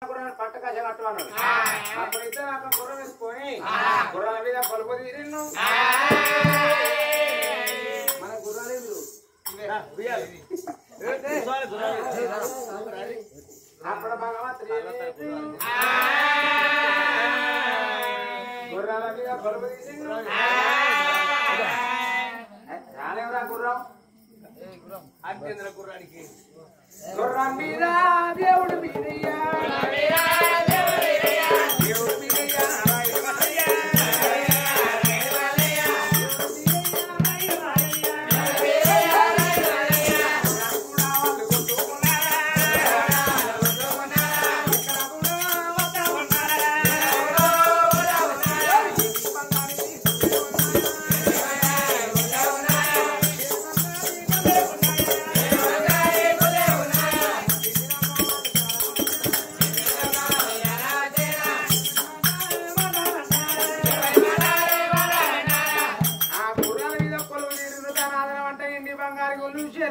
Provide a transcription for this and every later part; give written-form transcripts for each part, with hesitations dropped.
పట్ట కష కట్టు అన్నాడు. అప్పుడు ఇద్దరు అక్కడ గుర్ర వేసుకొని గుర్రాల మీద పలుపు తీరిండు. మన గుర్రాలేదు అప్పుడు భగవంతుడు గుర్రాల మీద పలుపు తీసిండు. రాలేవరా గుర్రం అత్యంత గుర్రానికి గుర్రం మీద దేవుడు మీదయ్యా దేవుడు మీదయ్యా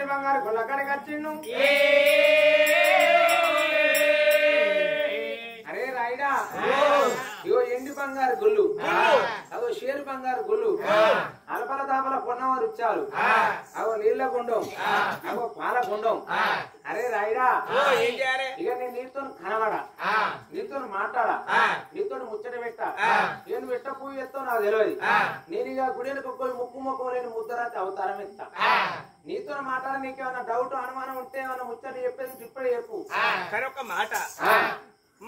బంగారు గుళ్ళ కాడికి వచ్చిండు. అరే రాయిడా ఇగో ఎండి బంగారు గుళ్ళు అగో షేరు బంగారు గుళ్ళు అలపల దాపల పొన్నవ రుచాలు అగో నీళ్ల గుండం అగో పాల గుండం. అరే రాయిడా ఇక నేను నీతో కనబడా నీతో మాట్లాడా నీతో ముచ్చట పెట్టా నేను పెట్ట పువ్వు ఎత్తో నాకు తెలియదు. నేను ఇక గుడికి ముక్కు మొక్క లేని ముద్దరాతి అవతారం ఎత్తా. నీతో మాట్లాడ నీకేమన్నా డౌట్ అనుమానం ఉంటే ఏమన్నా ముచ్చట చెప్పేది ఇప్పుడే చెప్పు. కానీ ఒక మాట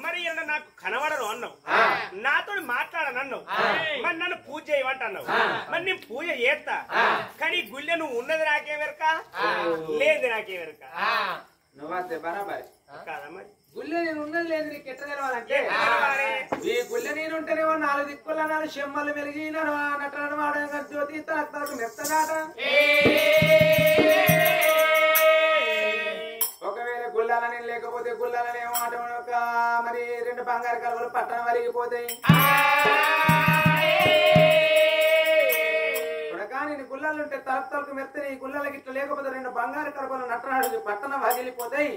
మరి నాకు కనబడరు అన్నావు, నాతో మాట్లాడనన్నావు, మరి నన్ను పూజ చేయమంటున్నావు. మరి నేను పూజ చేస్తా కానీ గుళ్ళె నువ్వు ఉన్నది నాకేమెరక లేదు నాకేమెరక నువ్వు బరాబరి కాదా మరి గుళ్ళె నేను ఉన్నది లేదు నీకు ఎట్లా తెలవాలంటే ఈ గుళ్ళె నేను ఉంటేనేమో 4 దిక్కుల 4 చెమ్మలు మెలిగిన నటన వాడ జ్యోతి తనకు మెత్తనాట. ఒకవేళ గుళ్ళాల నేను లేకపోతే గుళ్ళాలనేమో ఒక మరి 2 బంగారు కలువలు పట్టణం వలిగిపోతాయి. నేను గుళ్ళలు ఉంటే తలకు మెత్తని ఈ గుళ్ళలకి ఇట్లా లేకపోతే 2 బంగారు కలువలు నట్టనాడు పట్టణం వదిలిపోతాయి.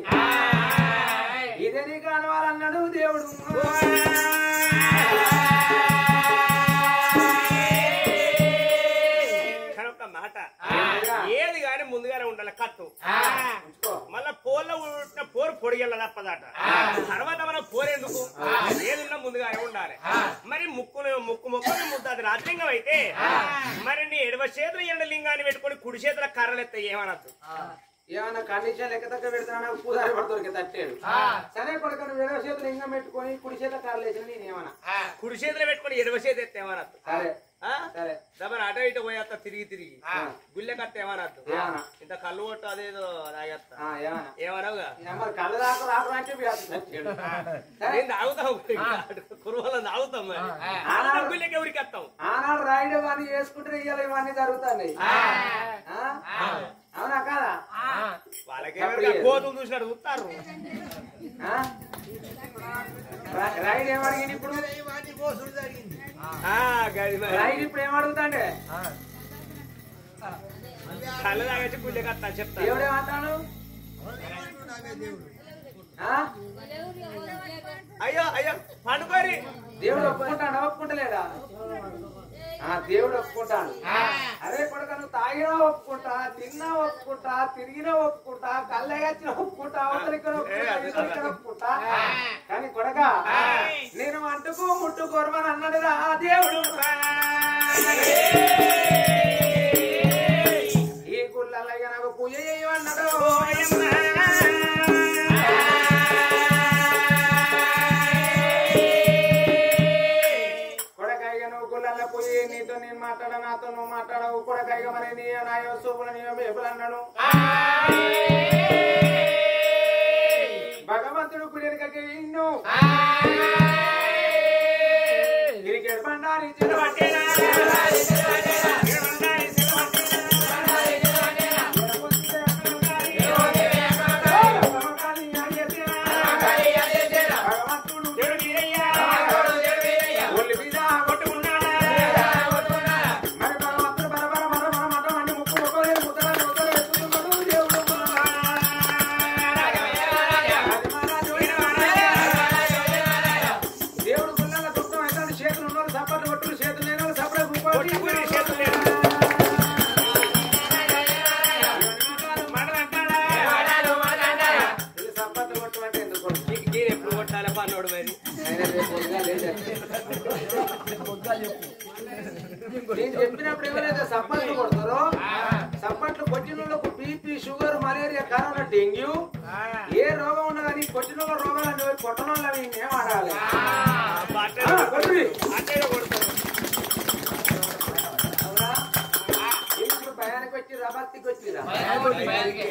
ఇదే నీకు అనవాలన్నాడు దేవుడు. కనుక మాట ఏది గాని ముందుగానే ఉండాలి కట్టు. మళ్ళా పోర్లో ఉంటున్న పోరు పొడిగెళ్ళ తప్పదట. తర్వాత మనం పోరేందుకు ఏదున్నా ముందుగానే ఉండాలి. మరి ముక్కు ముద్దాది రాజ్యాంగం అయితే మరి నీ ఎడవ చేతులు 2 లింగాన్ని పెట్టుకొని కుడి చేతుల కర్రలు ఎత్తాయి ఏమనద్దు. ఏమన్నా కండిషన్ లెక్క తగ్గ పెడతానా పూజారి పడుతుంది తట్టాడు. సరే కొడుకు నువ్వు 2వ చేతులు లింగం పెట్టుకొని కుడి చేత కర్రలేసిన నేను ఏమన్నా కుడి చేతులు పెట్టుకొని 2వ చేతి ఎత్తే ఏమనద్దు. సరే దమని అటో ఇటో పోయేస్తా తిరిగి గుళ్ళె కట్ట ఏమనద్దు. ఇంత కళ్ళు కొట్టు అదేదో తాగేస్తా ఏమనవుగా కళ్ళు దాకా రాకంటే నేను తాగుతాం కురువలో తాగుతాం. మరి గుళ్ళెకి ఎవరికి వస్తాం. ఆనాడు రాయుడు ఇవన్నీ చేసుకుంటే ఇవాళ ఇవన్నీ జరుగుతాయి. అవునా కాదా వాళ్ళకి కోతులు చూసినట్టు చూస్తారు. రాయుడు ఏమడిగింది ఇప్పుడు రాయుడు ఇప్పుడు ఏమడుగుతాండే కళ్ళు తాగేసి గుళ్ళెకి వస్తా చెప్తా. దేవుడు ఏమంటాడు అయ్యో అయ్యో పండుకోరి దేవుడు ఒప్పుకుంటాడా ఒప్పుకుంటలేడా? దేవుడు ఒప్పుకుంటాడు. అరే కొడుక నువ్వు తాగినా ఒప్పుకుంటా, తిన్నా ఒప్పుకుంటా, తిరిగినా ఒప్పుకుంటా, కళ్ళగచ్చినా ఒప్పుకుంటా, అవతలికి ఒప్పుకుంటా. కానీ కొడక నేను అంటుకు ముట్టుకోరమని అన్నాడు రా దేవుడు. ఈ గుళ్ళగా నాకు పూజ చేయమన్నాడు. నీతో నేను మాట్లాడా నాతో నువ్వు మాట్లాడవు కొడకాయగా మరి నీ నాయో సూపులు నీ బేపులు అన్నాడు. భగవంతుడు కుడికి ఇన్ను క్రికెట్ బండారి చిరబట్టేనా ఎప్పుడు కొట్టాలి పన్నోడు మరి నేను చెప్పినప్పుడు ఏమైనా సప్పట్లు కొడతారు సప్పట్లు కొట్టిన BP sugar malaria corona dengue ఏ రోగం ఉన్నా కానీ కొట్టిన రోగాలు కొట్టడం అవి ఏం ఆడాలి భయానికి వచ్చిరా భక్తికి వచ్చిరా భయానికి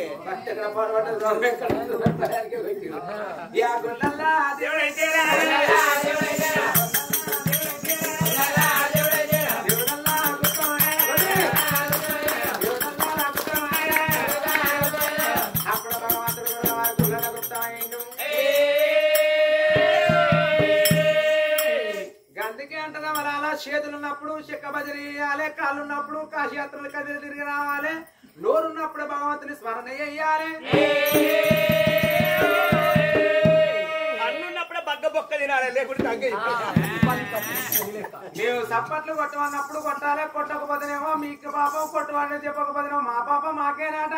వచ్చిరా యా గుల్లల్లా దేవుడైతేరా చేతులు ఉన్నప్పుడు చెక్క బజరి వేయాలి కాళ్ళు ఉన్నప్పుడు కాశయాత్రలు కదిలి తిరిగి రావాలి నోరున్నప్పుడు భగవంతుని స్మరణ చేయాలి అన్నున్నప్పుడే బగ్గ బొక్క తినాలి లేకుంటే మేము సప్పట్లు కొట్టమన్నప్పుడు కొట్టాలి కొట్టకపోతేనేమో మీకు పాపం కొట్టమని చెప్పకపోతేనేమో మా పాపం మాకేనాట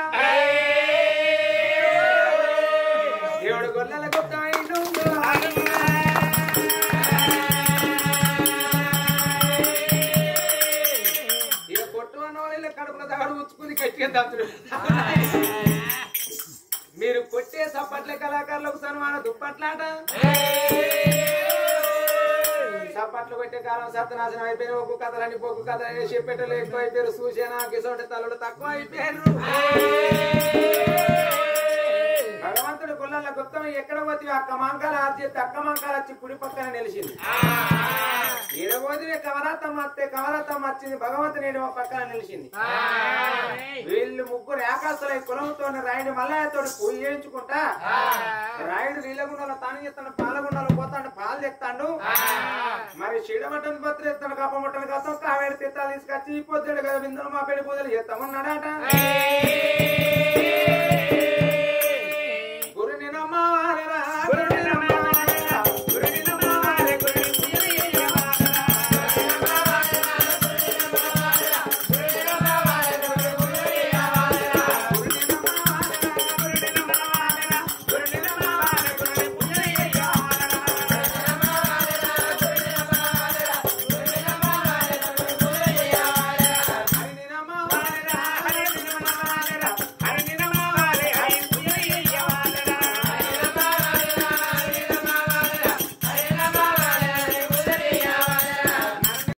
దేవుడు గొల్లల గొప్ప కడుపుల దాడు ఉచ్చుకుని గట్టిగా దంతుడు మీరు కొట్టే సప్పట్ల కళాకారులకు సన్మాన దుప్పట్లాట సప్పట్లు కొట్టే కాలం సత్యనాశనం అయిపోయిన ఒక్కు కథలని పొక్కు కథలని చెప్పేటలు ఎక్కువ అయిపోయారు సూచన కిసోటి తల్లుడు తక్కువ అయిపోయారు భగవంతుడు గుళ్ళ గుప్తం ఎక్కడ పోతే అక్క మంకాల ఆర్చేస్తే అక్క మంకాల వచ్చి కుడి పక్కన నిలిచింది ఇరవై కవరాతమ్మ వస్తే కవరాతమ్మ వచ్చింది భగవంతుని పక్కన నిలిచింది వీళ్ళు ముగ్గురు ఏకాస్తులై కులంతో రాయుడు మల్లయ్యతో పూజ చేయించుకుంటా రాయుడు నీళ్ళగుండాలో తాను చెప్తాడు పాలగుండాలో పోతాడు పాలు తెస్తాడు మరి చీడమట్టని పత్రి ఎత్తాడు కప్పమట్టని కథం కావేడి తీర్థాలు తీసుకొచ్చి పొద్దుడు కదా బిందులు మా పెళ్లి పూజలు చేస్తామన్నాడట